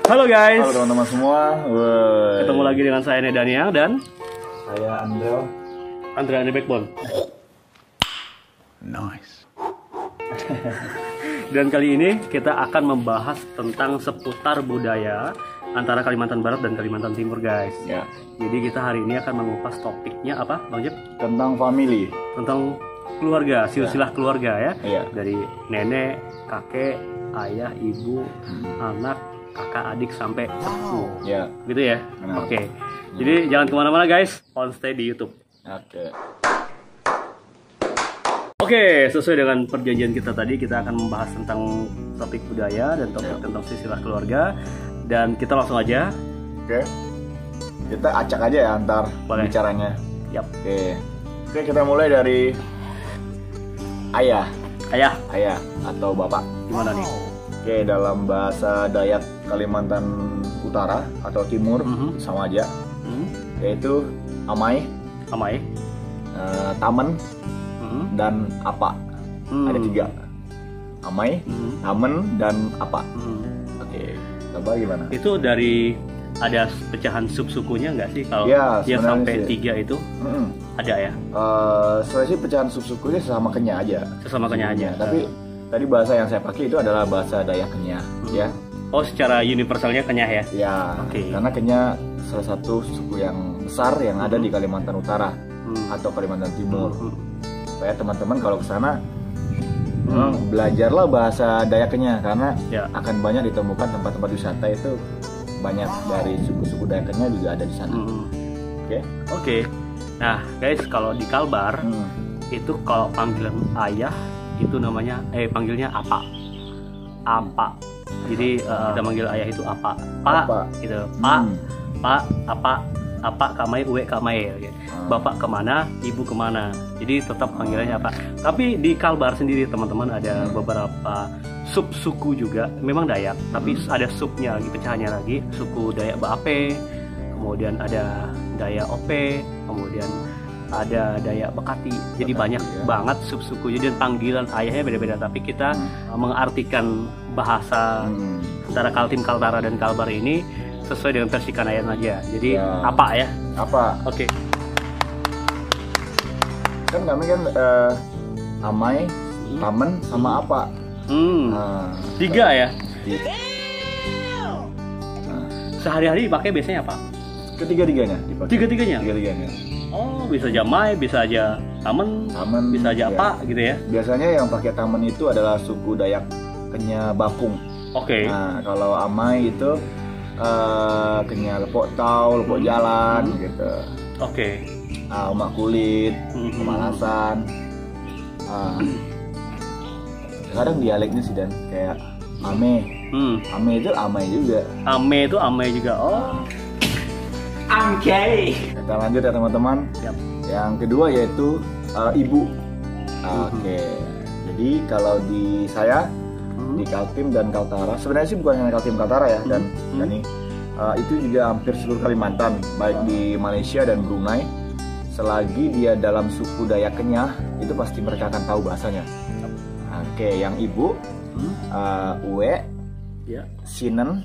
Halo guys. Halo teman-teman semua. Ketemu lagi dengan saya Nedaniang dan saya Andrea the Backbone. Nice. Dan kali ini kita akan membahas tentang seputar budaya antara Kalimantan Barat dan Kalimantan Timur, guys. Ya. Jadi kita hari ini akan mengupas topiknya apa, Bang Jep? Tentang family. Tentang keluarga, silsilah keluarga ya. Iya. Dari nenek, kakek, ayah, ibu, anak, kakak, adik sampai sepupu. Ya. Gitu ya. Benar. Oke. Jadi jangan kemana-mana guys, on stay di YouTube. Oke. Oke, sesuai dengan perjanjian kita tadi, kita akan membahas tentang topik budaya dan topik tentang silsilah keluarga. Dan kita langsung aja. Oke. Kita acak aja ya antar Boleh. bicaranya. Yap. Oke, kita mulai dari ayah. Ayah, Atau bapak. gimana nih? Oke, dalam bahasa Dayak Kalimantan Utara atau Timur sama aja, yaitu amai, Amai. tamen, dan apa. Ada 3. Amai, tamen, dan apa. Oke, Bapak gimana? Itu dari ada pecahan sub-sukunya nggak sih kalau Ya, yang sebenarnya sampai sih. 3 itu ada ya? Sebenarnya sih pecahan sub-sukunya sesama Kenya aja. Sesama Kenya aja. Tapi tadi bahasa yang saya pakai itu adalah bahasa Dayak Kenya, ya. Oh, secara universalnya Kenyah ya? Ya, Oke. karena Kenya salah satu suku yang besar yang ada di Kalimantan Utara atau Kalimantan Timur. Supaya teman-teman kalau ke sana belajarlah bahasa Dayak Kenya, karena Ya. akan banyak ditemukan tempat-tempat wisata itu banyak dari suku-suku Dayak Kenya juga ada di sana. Oke. Oke. Nah, guys, kalau di Kalbar itu kalau panggilan ayah itu namanya panggilnya apa? Apa. Jadi kita manggil ayah itu apa? Pak Apa. gitu. Pak, apa kamai uwe kamai gitu. Bapak kemana, ibu kemana. Jadi tetap panggilannya apa. Tapi di Kalbar sendiri teman-teman ada beberapa sub suku juga. Memang Dayak, tapi ada subnya lagi, pecahannya lagi. Suku Dayak Baape, kemudian ada Dayak Ope, kemudian ada Dayak Bekati. Jadi banyak banget sub-suku. Jadi panggilan ayahnya beda-beda. Tapi kita mengartikan bahasa antara Kaltim, Kaltara, dan Kalbar ini sesuai dengan versi Kanayan aja. Jadi apa ya? Apa? Oke. Kan kami kan amai, tamen, sama apa. Nah, 3 ya. di- Sehari-hari dipakai biasanya apa? Ketiga-tiganya dipakai. Tiga-tiganya? Tiga-tiganya. Oh, bisa jamai, bisa aja tamen, Tamen, bisa aja ya. apa gitu ya. Biasanya yang pakai tamen itu adalah suku Dayak Kenya Bakung. Oke. Nah, kalau amai itu Kenya Lepok Tau, Lepok Jalan gitu. Oke. Umak kulit, pemalasan. Kadang dialeknya sih dan kayak ame. Ame itu amai juga. Ame itu amai juga. Oh. Oke. Kita lanjut ya teman-teman. Yap. Yang kedua yaitu ibu. Oke. Jadi kalau di saya di Kaltim dan Kaltara, sebenarnya sih bukan hanya Kaltim Kaltara ya, dan ini itu juga hampir seluruh Kalimantan, baik di Malaysia dan Brunei. Selagi dia dalam suku Dayak Kenyah, itu pasti mereka akan tahu bahasanya. Oke, yang ibu, Uwe, Ya. Sinen,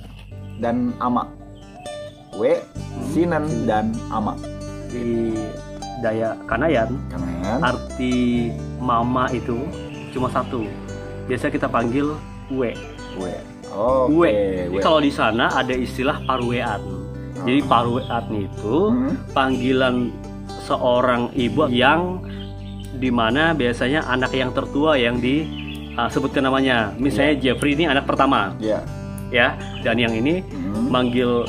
dan Ama. Uwe, Sinen, dan Ama. Di Dayak Kanayan, Kanayan. arti mama itu cuma satu. Biasa kita panggil uwe. Uwe. Oke. Uwe. Jadi kalau di sana ada istilah parwean. Jadi parwean itu panggilan seorang ibu yang dimana biasanya anak yang tertua yang disebutkan namanya. Misalnya Jeffrey ini anak pertama, Ya. ya. Dan yang ini manggil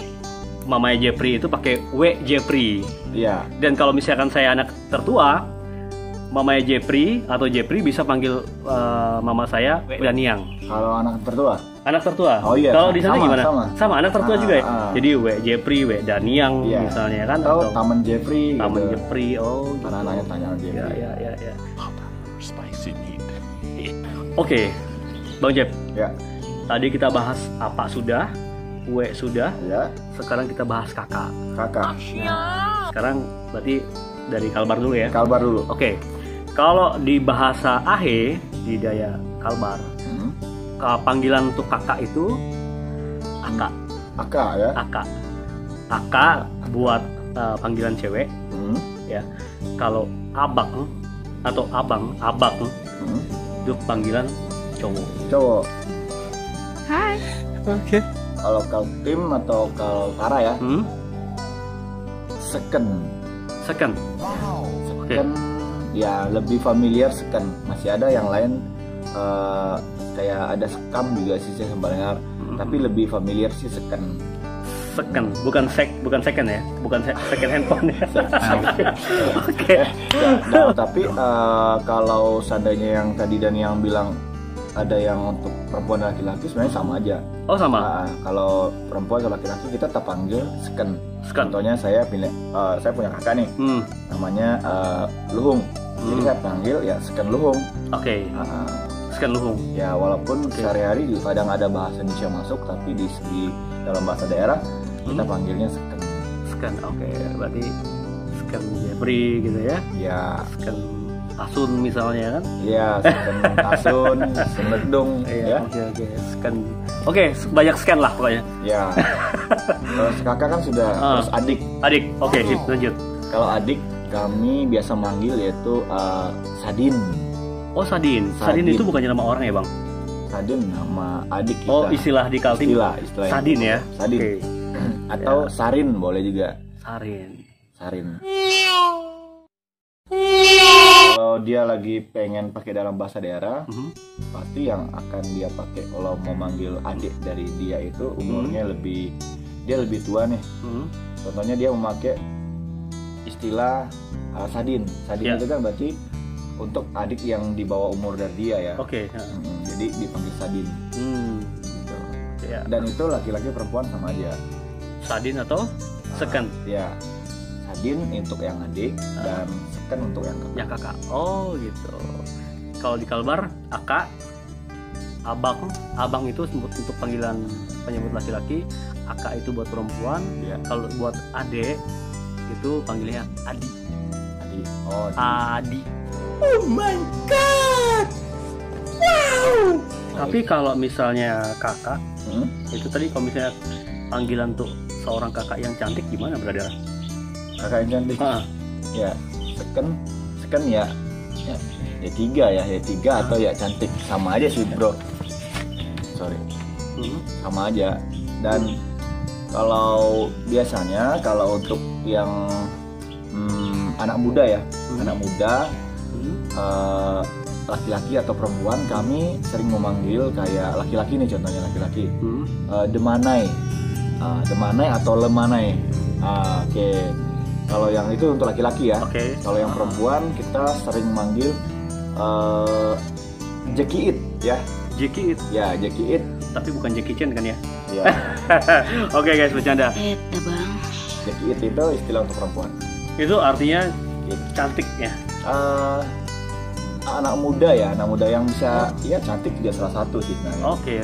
mamanya Jeffrey itu pakai we Jeffrey. Iya. Dan kalau misalkan saya anak tertua, mamanya Jeffrey atau Jeffrey bisa panggil mama saya Daniang. Kalau anak tertua? Anak tertua. Oh iya. Kalau di sana Sama, gimana? sama. anak tertua juga ya. Jadi we Jeffrey, we Daniang Iya. misalnya kan, Atau atau Taman Jeffrey. Taman gitu. Jeffrey. Oh, gitu. Karena anaknya tanya Jeffrey. Ya. Oke, Bang Jeff. Ya. Tadi kita bahas apa sudah, we sudah. Ya. Sekarang kita bahas kakak. Kakak. Sekarang berarti dari Kalbar dulu ya. Kalbar dulu. Oke. Kalau di bahasa Ahe di Dayak Kalbar, panggilan untuk kakak itu akak. Aka ya. Aka buat panggilan cewek. Ya. Kalau abang atau abang itu panggilan cowok. Hai. Oke. Kalau Kaltim atau Kaltara ya, seken. Seken ya lebih familiar seken. Masih ada yang lain kayak ada sekam juga sih saya sempat dengar. Tapi lebih familiar sih seken. Bukan second ya, bukan second handphone ya. Oke. Nah, tapi kalau seandainya yang tadi dan yang bilang ada yang untuk perempuan dan laki-laki sebenarnya sama aja. Oh sama. Kalau perempuan atau laki-laki kita tetap panggil seken. Contohnya saya punya kakak nih, namanya Luhung. Jadi saya panggil ya seken Luhung. Oke. Seken Luhung. Ya walaupun sehari-hari juga kadang ada bahasa Indonesia masuk, tapi di dalam bahasa daerah kita panggilnya seken. Oke. Berarti seken Jepri gitu ya? Ya. Seken Asun misalnya kan? Iya, seken Asun, Semedung. Iya. Oke. Seken. Oke, banyak scan lah pokoknya. Ya. Terus kakak kan sudah, terus adik. Oke, lanjut. Kalau adik kami biasa manggil yaitu Sadin. Oh Sadin itu bukannya nama orang ya bang? Sadin nama adik kita. Oh istilah di Kaltim. Istilah Sadin ya. Sadin. Okay. Atau ya. Sarin boleh juga. Sarin. Kalau dia lagi pengen pakai dalam bahasa daerah, pasti yang akan dia pakai kalau mau manggil adik dari dia itu umurnya dia lebih tua nih. Contohnya dia memakai istilah Sadin. Sadin itu kan berarti untuk adik yang di bawah umur dari dia ya. Oke. Jadi dipanggil Sadin. Gitu. Ya. Dan itu laki-laki perempuan sama aja. Sadin atau seken? Ya. Sadin untuk yang adik dan seken untuk yang kakak. Oh gitu. Kalau di Kalbar, Aka, abang itu untuk panggilan penyebut laki-laki, Aka itu buat perempuan. Ya. Kalau buat ade itu panggilnya Adi. Oh, Adi. Oh my god. Wow. Tapi kalau misalnya kakak, itu tadi kalau misalnya panggilan untuk seorang kakak yang cantik gimana, brother? Kakak yang cantik? Ya, seken ya tiga atau ya cantik, sama aja sih bro. Sorry, sama aja. Dan kalau biasanya kalau untuk yang anak muda ya, anak muda laki-laki atau perempuan, kami sering memanggil kayak laki-laki nih, contohnya laki-laki demanai, demanai atau lemanai. Oke. Kalau yang itu untuk laki-laki ya. Kalau yang perempuan kita sering manggil Jekiit ya. Jekiit. Ya, Jekiit. Tapi bukan Jackie Chan kan ya? Iya. Oke guys, bercanda. Bang. Jekiit itu istilah untuk perempuan. Itu artinya cantik ya? Anak muda yang bisa ya cantik juga salah satu sih. Oke.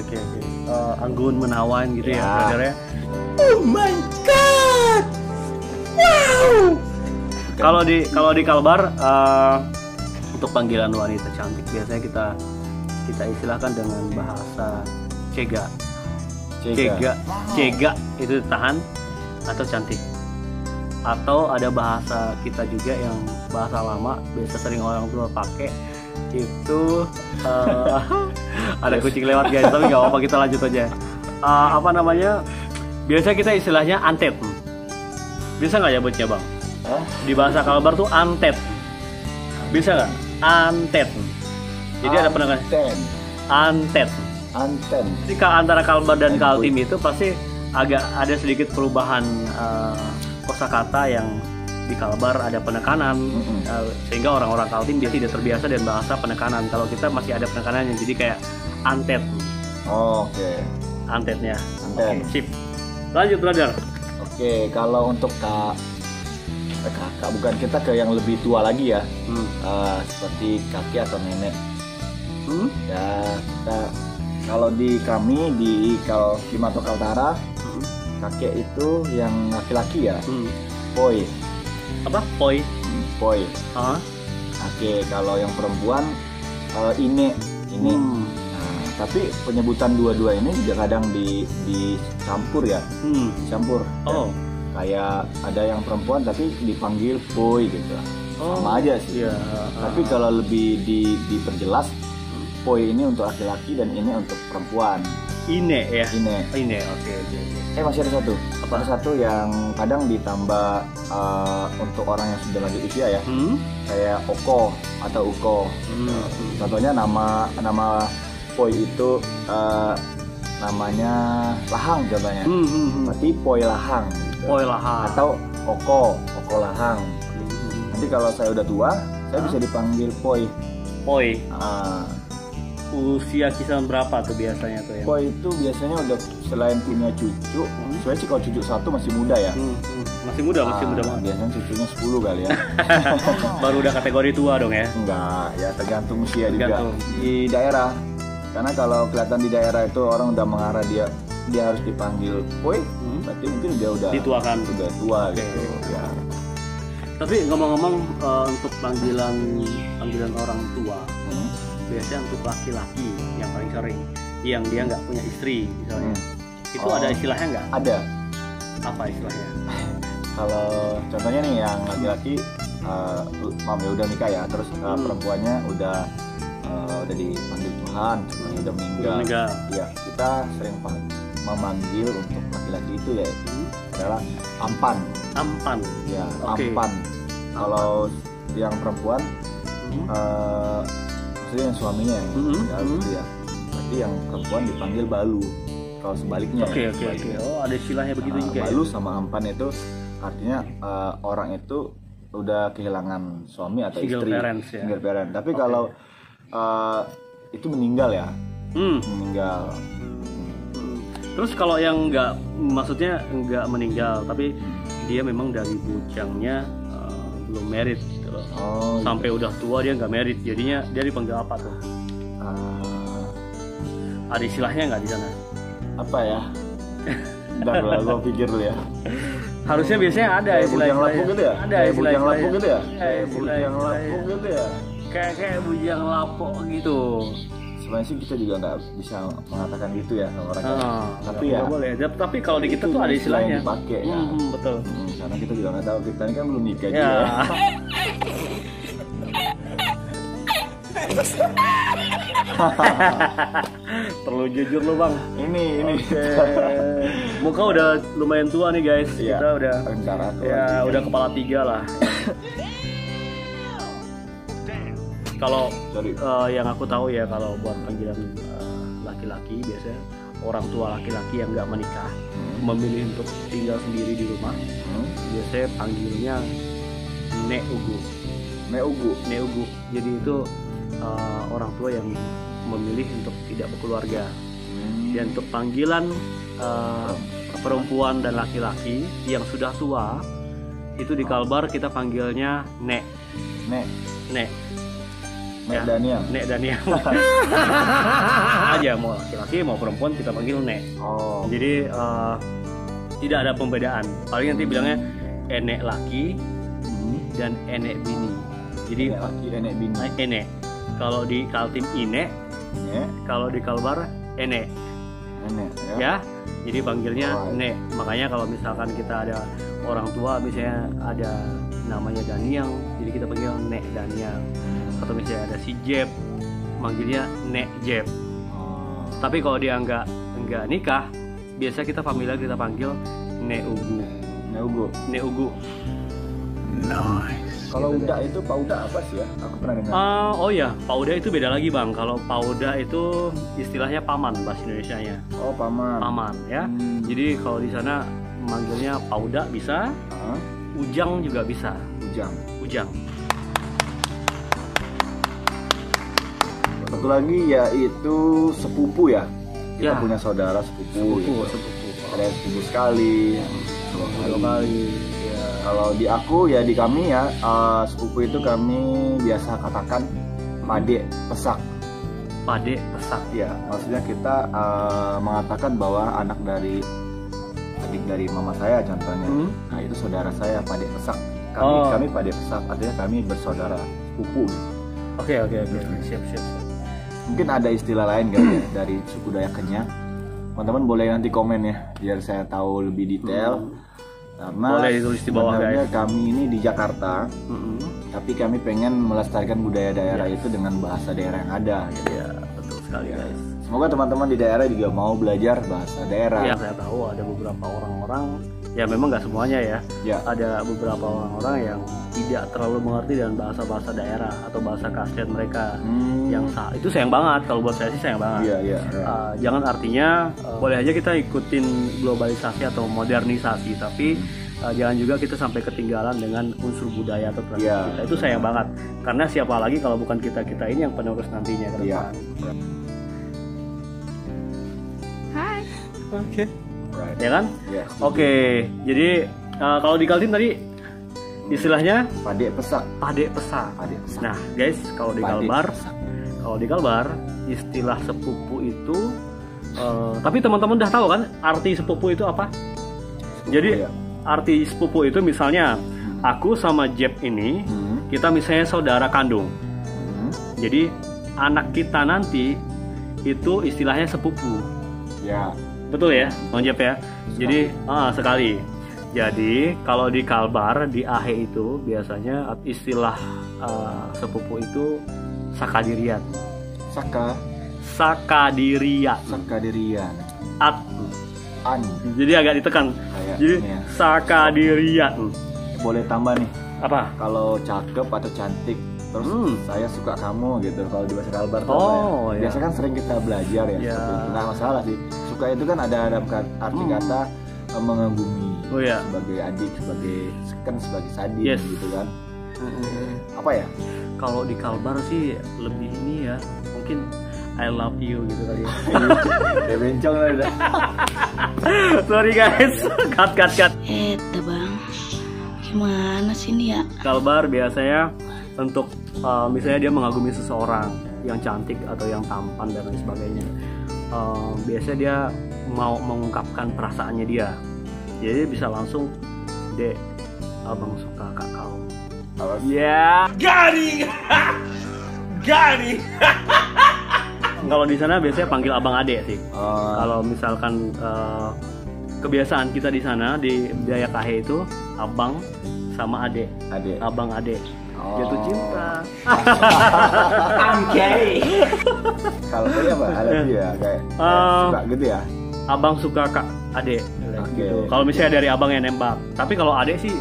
Anggun, menawan gitu ya, ya. Oh my god. Wow. Kalau di Kalbar untuk panggilan wanita cantik biasanya kita istilahkan dengan bahasa cega itu tahan atau cantik. Atau ada bahasa kita juga yang bahasa lama biasa sering orang tua pakai itu ada kucing lewat guys, tapi nggak apa-apa, kita lanjut aja. Apa namanya, biasa kita istilahnya antet. Bisa nggak ya buatnya bang? Di bahasa Kalbar tuh antet, bisa nggak? Antet. Jadi ada pendengar antet. Jadi antara Kalbar dan Kaltim itu pasti agak ada sedikit perubahan kosakata yang di Kalbar ada penekanan, sehingga orang-orang Kaltim dia tidak terbiasa dengan bahasa penekanan. Kalau kita masih ada penekanannya, jadi kayak antet. Oke. Antetnya. Oke, sip. Lanjut brother. Oke, kalau untuk kakak, bukan, kita ke yang lebih tua lagi ya, seperti kakek atau nenek. Ya, kita kalau di kami di Kaltim atau Kaltara, kakek itu yang laki-laki ya, poi. Apa? Poi. Oke, kalau yang perempuan ine. Nah, Tapi penyebutan dua-dua ini juga kadang dicampur ya. Dicampur. Oh. Kayak ada yang perempuan tapi dipanggil Poi gitu. Sama aja sih. Iya. Tapi kalau lebih diperjelas, Poi ini untuk laki-laki dan ini untuk perempuan. Ine ya. Ine. Oke. Masih ada satu. Apa? Ada satu yang kadang ditambah untuk orang yang sudah lanjut usia ya. Kayak Oko atau Uko. Contohnya nama Poi itu namanya Lahang contohnya. Berarti Poi Lahang gitu. Poi Lahang. Atau Oko Lahang. Nanti kalau saya udah tua, saya bisa dipanggil Poi. Usia kisaran berapa tuh biasanya tuh ya? Poi itu biasanya udah selain punya cucu, sebenarnya sih kalau cucu satu masih muda ya. Masih muda banget. Biasanya cucunya 10 kali ya. Baru udah kategori tua dong ya? Enggak, ya tergantung usia juga. Di daerah, karena kalau kelihatan di daerah itu orang udah mengarah dia harus dipanggil Poi, berarti mungkin dia udah dituakan. Udah tua gitu ya. Tapi ngomong-ngomong untuk panggilan orang tua, biasanya untuk laki-laki yang paling sering, yang dia nggak punya istri misalnya, itu ada istilahnya nggak? Ada. Apa istilahnya? Kalau contohnya nih yang laki-laki, mam ya udah nikah ya, terus perempuannya udah dipanggil Tuhan, udah meninggal. Ya kita sering memanggil untuk laki-laki itu yaitu adalah ampan. Ya, ampan. Kalau yang perempuan, maksudnya yang suaminya ya, ya. Berarti yang perempuan dipanggil balu. Kalau sebaliknya. Oke. Oh, ada istilahnya begitu juga. Balu sama ampan itu artinya orang itu udah kehilangan suami atau istri. Single parent. Tapi kalau itu meninggal ya. Meninggal. Terus kalau yang maksudnya nggak meninggal, tapi dia memang dari bujangnya belum married gitu loh. Sampai udah tua dia nggak married, jadinya dia dipanggil apa tuh? Ada istilahnya nggak di sana? Apa ya? Bentar gue pikir dulu ya. Harusnya biasanya ada bujang lapuk gitu ya? Ada bujang lapuk gitu ya? Bujang lapuk gitu ya? Kayak bujang lapuk gitu. Sebenarnya sih kita juga nggak bisa mengatakan gitu ya sama orang. Tapi ya boleh. Tapi kalau di kita tuh ada istilahnya dipakai ya. Betul. Karena kita juga nggak tahu, kita ini kan belum nikah ya. Juga. Terlalu jujur lo bang. Ini. Muka udah lumayan tua nih guys. Iya, kita udah. Udah kepala 3 lah. Kalau yang aku tahu ya, kalau buat panggilan laki-laki biasanya orang tua laki-laki yang nggak menikah memilih untuk tinggal sendiri di rumah, biasanya panggilnya Nek Ugu. Jadi itu orang tua yang memilih untuk tidak berkeluarga. Dan untuk panggilan perempuan dan laki-laki yang sudah tua itu di Kalbar kita panggilnya Nek Daniel aja, mau laki-laki mau perempuan kita panggil Nek. Jadi tidak ada pembedaan, paling nanti bilangnya enek laki dan enek bini. Jadi enek laki, enek bini. Enek kalau di Kaltim Ine, kalau di Kalbar enek ya. Jadi panggilnya Nek. Makanya kalau misalkan kita ada orang tua misalnya ada namanya Daniel, jadi kita panggil Nek Daniel. Atau misalnya ada si Jeb, manggilnya Nek Jeb. Tapi kalau dia nggak nikah, biasa kita familiar kita panggil Nek Ugu. Nice. Kalau uda itu pauda apa sih ya? Aku pernah dengar. Oh ya, pauda itu beda lagi bang. Kalau pauda itu istilahnya paman bahasa Indonesianya. Oh paman. Paman ya. Jadi kalau di sana manggilnya pauda bisa, ujang juga bisa. Ujang. Satu lagi yaitu sepupu ya. Kita punya saudara sepupu. Ada yang sepupu sekali, 2 kali. Ya. Kalau di aku ya, di kami ya, sepupu itu kami biasa katakan Pade Pesak. Ya, maksudnya kita mengatakan bahwa adik dari mama saya contohnya. Nah itu saudara saya Pade Pesak. Kami Pade Pesak, artinya kami bersaudara sepupu. Oke. Siap. mungkin ada istilah lain kali ya dari suku Dayak Kenyah. Teman-teman boleh nanti komen ya biar saya tahu lebih detail. Karena Boleh ditulis di bawah, sebenarnya guys. kami ini di Jakarta, tapi kami pengen melestarikan budaya daerah itu dengan bahasa daerah yang ada. Gitu. Ya, betul sekali guys. Semoga teman-teman di daerah juga mau belajar bahasa daerah. Ya, saya tahu ada beberapa orang-orang, ya memang nggak semuanya ya. Ya. Ada beberapa orang-orang yang tidak terlalu mengerti dengan bahasa-bahasa daerah atau bahasa keaslian mereka. Yang itu sayang banget, kalau buat saya sih sayang banget. Iya, iya. Jangan artinya boleh aja kita ikutin globalisasi atau modernisasi, tapi jangan juga kita sampai ketinggalan dengan unsur budaya atau tradisi Iya. kita. Itu sayang banget, karena siapa lagi kalau bukan kita ini yang penerus nantinya ke Iya. depan. Hai. Oke. Right. Ya kan? Ya, Oke, jadi kalau di Kaltim tadi istilahnya Pade pesak. pade pesak. Pade pesak. Nah, guys, kalau di Pade Kalbar, pesak. istilah sepupu itu, tapi teman-teman udah tahu kan arti sepupu itu apa? Jadi ya. arti sepupu itu misalnya aku sama Jeb ini, kita misalnya saudara kandung. Jadi anak kita nanti itu istilahnya sepupu. Ya. Betul ya, Bang Jeb ya. Jadi sekali. Jadi kalau di Kalbar di Ahe itu biasanya istilah sepupu itu sakadirian. Sakadirian. Sakadirian. At. An. Jadi agak ditekan. Kayak Jadi ini ya. sakadirian. Boleh tambah nih. Apa? Kalau cakep atau cantik terus saya suka kamu gitu kalau di bahasa Kalbar tuh Oh, apa ya? ya. Biasa kan sering kita belajar ya, Ya. seperti itu. Nggak masalah sih. Suka itu kan ada arti kata mengagumi. Oh ya. Sebagai adik, sebagai sadik Yes. gitu kan. Apa ya? Kalau di Kalbar sih lebih ini ya, mungkin I love you gitu kali ya. Kayak bencong lah udah. Sorry guys, cut. Bang. Gimana sih ini ya? Kalbar biasanya untuk misalnya dia mengagumi seseorang yang cantik atau yang tampan dan lain sebagainya. Biasanya dia mau mengungkapkan perasaannya dia. Jadi bisa langsung, Dek, abang suka kakak. Ya. Garing. Kalau di sana biasanya panggil abang ade sih. Kalau misalkan kebiasaan kita di sana di Dayak Ahe itu abang sama ade. Abang ade. Jatuh cinta. Kalau saya apa? Ada dia kayak suka gitu ya. Abang suka kak ade. Oke. Gitu. Kalau misalnya dari abang yang nembak. Tapi kalau ade sih,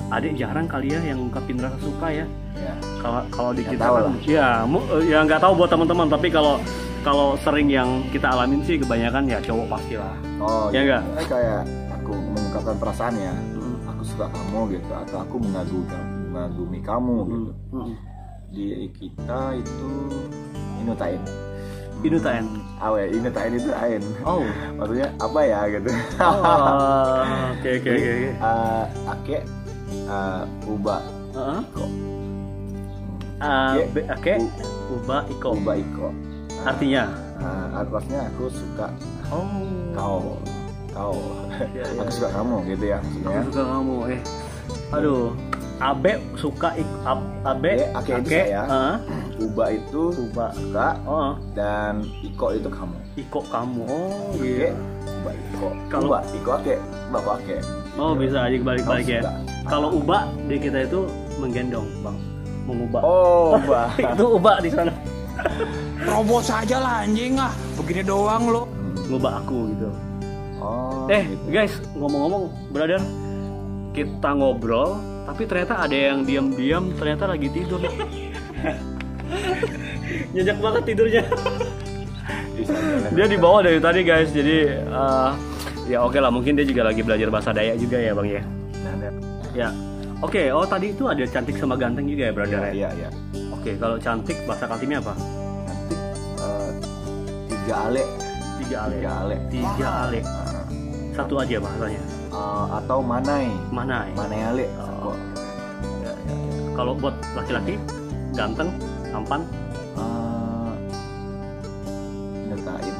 ade jarang kali ya yang ngungkapin rasa suka ya. Ya. Kalau di Nggak kita tahu kan, lah. ya nggak tahu buat teman-teman. Tapi kalau sering yang kita alamin sih kebanyakan ya cowok pastilah. Oh, Ya iya. nggak? Kayak aku mengungkapkan perasaan ya. Aku suka kamu gitu atau aku mengagumi kamu gitu. Di kita itu inutain. Inutain. Awe, inutain itu ain. Oh. Maksudnya apa ya gitu. Oke. Ake uba Heeh. iko. Oke. Uba iko. Uba iko. Artinya? Artinya aku suka Oh. kau. Ya. Aku suka kamu gitu ya maksudnya. Aku suka kamu. Aduh. Abe suka Abe. Ake itu saya. Uba itu Uba. suka Oh. dan iko itu kamu. Iko kamu. Oh Ake, iya. uba iko. Kalau- Uba iko ake, bapak ake. Oh bisa aja balik-balik ya. Suka. Kalau uba di kita itu menggendong, Bang. Mengubah. Oh, uba. Itu uba di sana. Robos aja lah anjing ah. Begini doang lo. Ngubah aku gitu. Oh. gitu. Guys, ngomong-ngomong, brother, kita ngobrol, tapi ternyata ada yang diam-diam ternyata lagi tidur. Nyenyak banget tidurnya. Dia di bawah dari tadi guys, jadi ya oke lah, mungkin dia juga lagi belajar bahasa Dayak juga ya bang ya. Ya, oke. Oh tadi itu ada cantik sama ganteng juga ya brother ya. Iya. Oke, kalau cantik bahasa Kaltimnya apa? Nanti 3 ale. 3 ale. 3 ale. 3 ale. Satu aja bahasanya. Atau manai. Mana? Manai ale. Oh. Ya. Kalau buat laki-laki, ganteng, tampan. Nyetain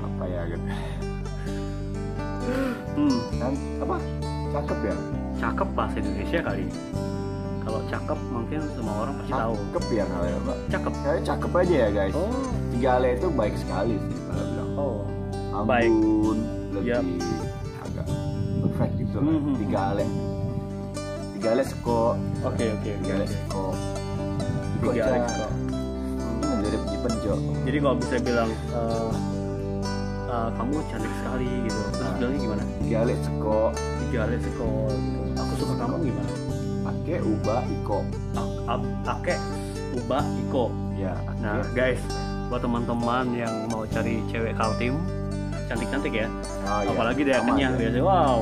apa ya gitu. Hmm, Apa? Cakep ya? cakep bahasa Indonesia kali. Kalau cakep mungkin semua orang pasti tahu. Cakep ya kalau ya Mbak. Cakep. Kayaknya cakep aja ya guys. Oh. 3 Ale itu baik sekali sih kalau bilang. Oh. Anggun, Baik. lebih Yap. agak perfect gitu lah. Mhm. 3 Ale. 3 Ale seko. Oke. 3 Ale seko. Tiga Ale seko. Jadi penjo. Jadi kalau bisa bilang kamu cantik sekali gitu, terus bilangnya gimana? 3 Ale seko. 3 Ale seko gitu. Aku suka kamu gimana? Ake, Uba, Iko. Ake, Uba, Iko. Ya. Nah guys, buat teman-teman yang mau cari cewek Kaltim cantik-cantik ya, Oh, iya. apalagi dia Sama kenyang aja. biasanya, wow.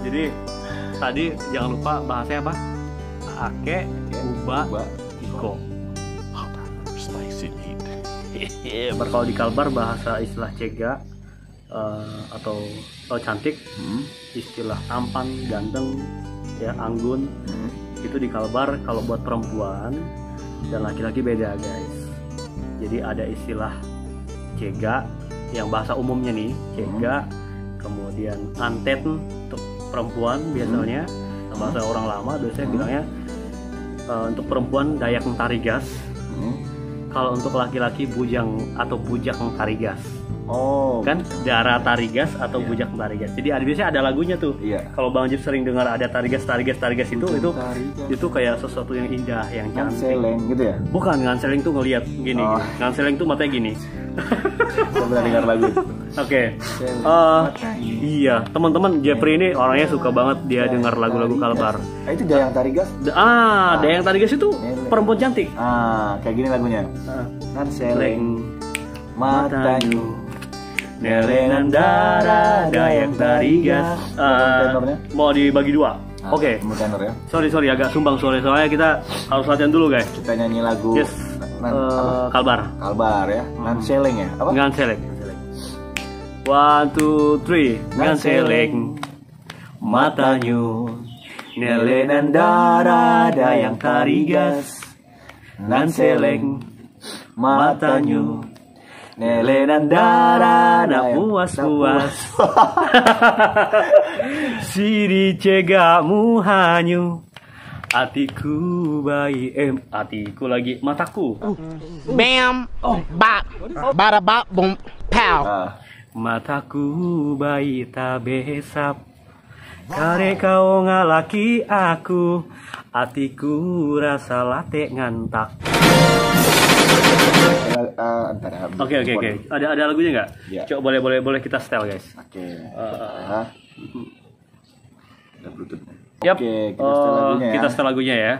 Jadi tadi jangan lupa bahasanya apa? Ake, Uba, Iko. Kalau di Kalbar bahasa istilah cega atau cantik, istilah tampan, ganteng, ya anggun, itu di Kalbar kalau buat perempuan dan laki-laki beda guys. Jadi ada istilah cega yang bahasa umumnya nih cega, kemudian antet untuk perempuan biasanya, bahasa orang lama biasanya bilangnya untuk perempuan Dayak Tarigas. Kalau untuk laki-laki bujang atau bujak Tarigas. Oh, Kan darah Tarigas atau bujak Tarigas. Jadi biasanya ada lagunya tuh. Iya. Kalau Bang Jip sering dengar ada Tarigas itu kayak sesuatu yang indah, yang cantik. seleng gitu ya. Bukan, nganseleng tuh ngelihat gini. Oh. Nganseleng tuh matanya gini. Saya pernah dengar lagu itu. Oke. Iya, teman-teman Jeffrey ini orangnya suka banget dia dengar lagu-lagu Kalbar. Itu Dayang Tarigas. Dayang Tarigas itu perempuan cantik. Kayak gini lagunya. Kan seleng Matanyu Nelenan darah Dayak Tarigas. Tenornya? Mau dibagi dua. Oke. Tenor ya. Sorry agak sumbang soalnya kita harus latihan dulu guys. Kita nyanyi lagu Yes. Kalbar. Kalbar ya. Nan seleng ya. Apa? Nganseleng. 1, 2, 3. Nganseleng Matanyu Nelenan darah Dayak Tarigas. Nganseleng Matanyu Nelenan darah na puas-puas. Siri cegamu hanyu. Atiku bayi atiku lagi mataku. Bam, bop, bada bop, boom, pow. Mataku bayi tabesap. Kare kau ngalaki aku. Atiku rasa late ngantak. Oke. Ada lagunya nggak? Ya. Coba boleh kita setel guys. Oke. Ada Bluetooth-nya. Yap. Oke, kita setel lagunya ya. Kita setel lagunya ya.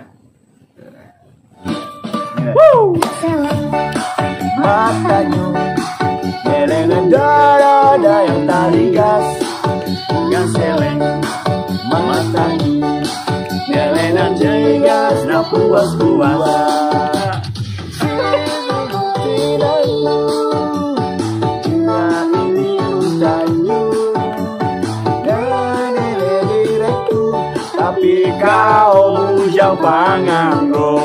Matanyu Nelenan darah Dayak Tarigas. Nganseleng Matanyu Nelenan Tarigas na puas-puas. Tapi kau bujang panganggo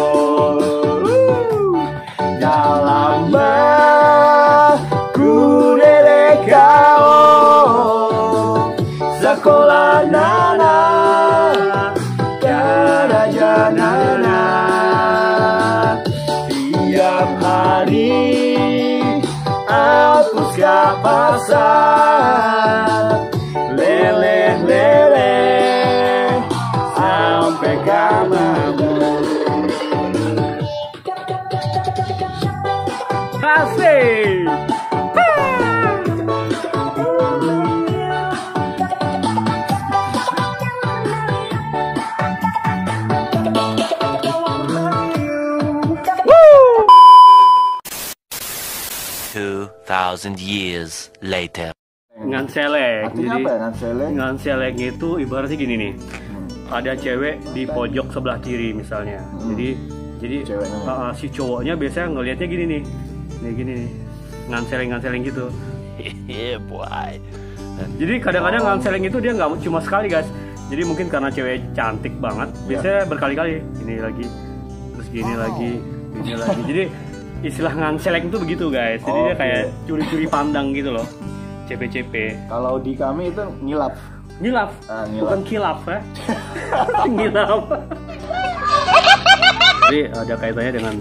dalam baku dere kau sekolah nana cara janana tiap hari aku ke pasar lele sampai kamu. Asik. 2,000 years later. Nganseleng. Artinya apa ya nganseleng? Nganseleng itu ibaratnya gini nih. Ada cewek di pojok sebelah kiri misalnya. Jadi Ceweknya. si cowoknya biasanya ngelihatnya gini nih. Nih gini nih. Nganseleng gitu. Yeah, boy. Jadi kadang-kadang nganseleng itu dia nggak cuma sekali guys. Jadi mungkin karena cewek cantik banget, biasanya berkali-kali. Ini lagi, terus gini lagi, gini lagi. Jadi istilah nganseleng itu begitu guys. Jadi dia kayak curi-curi pandang gitu loh. CP-CP. Kalau di kami itu ngilap. Ngilaf, Ngilaf. bukan kilaf ya. Ngilaf. Jadi ada kaitannya dengan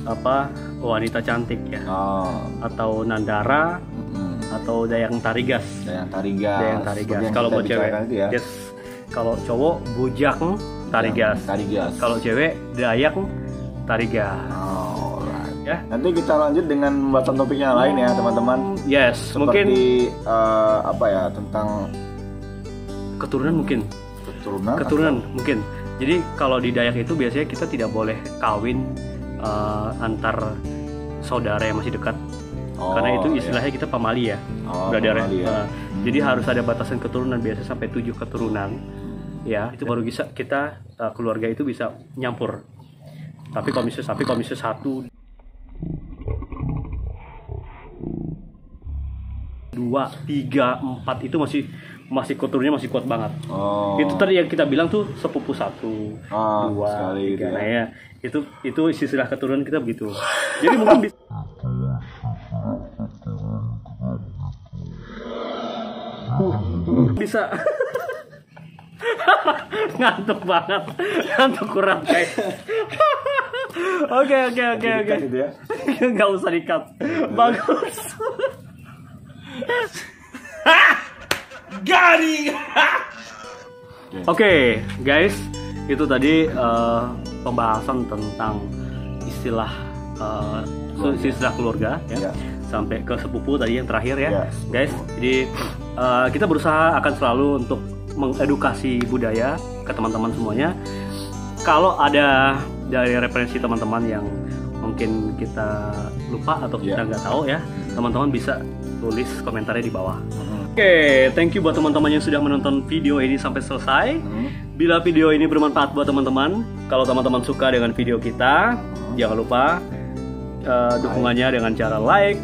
apa, wanita cantik ya, atau Nandara, atau Dayang Tarigas. Dayang Tarigas. Dayang Tarigas. Seperti yang Kalau kita buat cewek, bicarakan itu ya. yes. Kalau cowok Bujang Tarigas. Tarigas. Kalau cewek Dayak Tarigas. Alright. Ya. Nanti kita lanjut dengan pembahasan topik yang lain ya teman-teman. Yes, mungkin Seperti apa ya, tentang keturunan mungkin. keturunan Mungkin. Jadi kalau di Dayak itu biasanya kita tidak boleh kawin antar saudara yang masih dekat. Karena itu istilahnya kita pamali ya. Brother pamali ya. Jadi harus ada batasan keturunan, biasa sampai 7 keturunan. Ya, itu baru bisa kita keluarga itu bisa nyampur. Tapi kalau misalnya 1 2 3 4 itu masih keturunannya masih kuat banget. Itu tadi yang kita bilang tuh sepupu 1 2 3 gitu ya. nah ya. Itu istilah keturunan kita begitu. Jadi mungkin bisa ngantuk banget, ngantuk kurang kayak. Oke. Gitu ya. Nggak usah di-cut. Bagus. Garing. Oke, guys, itu tadi pembahasan tentang istilah keluarga ya. Sampai ke sepupu tadi yang terakhir ya, guys. Jadi kita berusaha akan selalu untuk mengedukasi budaya ke teman-teman semuanya. Kalau ada dari referensi teman-teman yang mungkin kita lupa atau kita nggak tahu ya, teman-teman bisa tulis komentarnya di bawah. Oke, thank you buat teman-teman yang sudah menonton video ini sampai selesai. Bila video ini bermanfaat buat teman-teman, kalau teman-teman suka dengan video kita, jangan lupa dukungannya dengan cara like,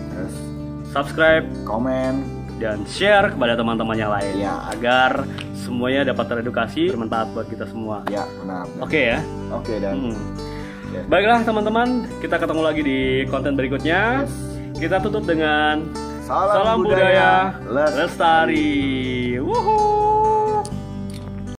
subscribe, komen, dan share kepada teman-temannya lain agar semuanya dapat teredukasi, bermanfaat buat kita semua. Ya, benar. Oke ya. Oke dan baiklah teman-teman, kita ketemu lagi di konten berikutnya. Kita tutup dengan salam budaya lestari. Wuhu.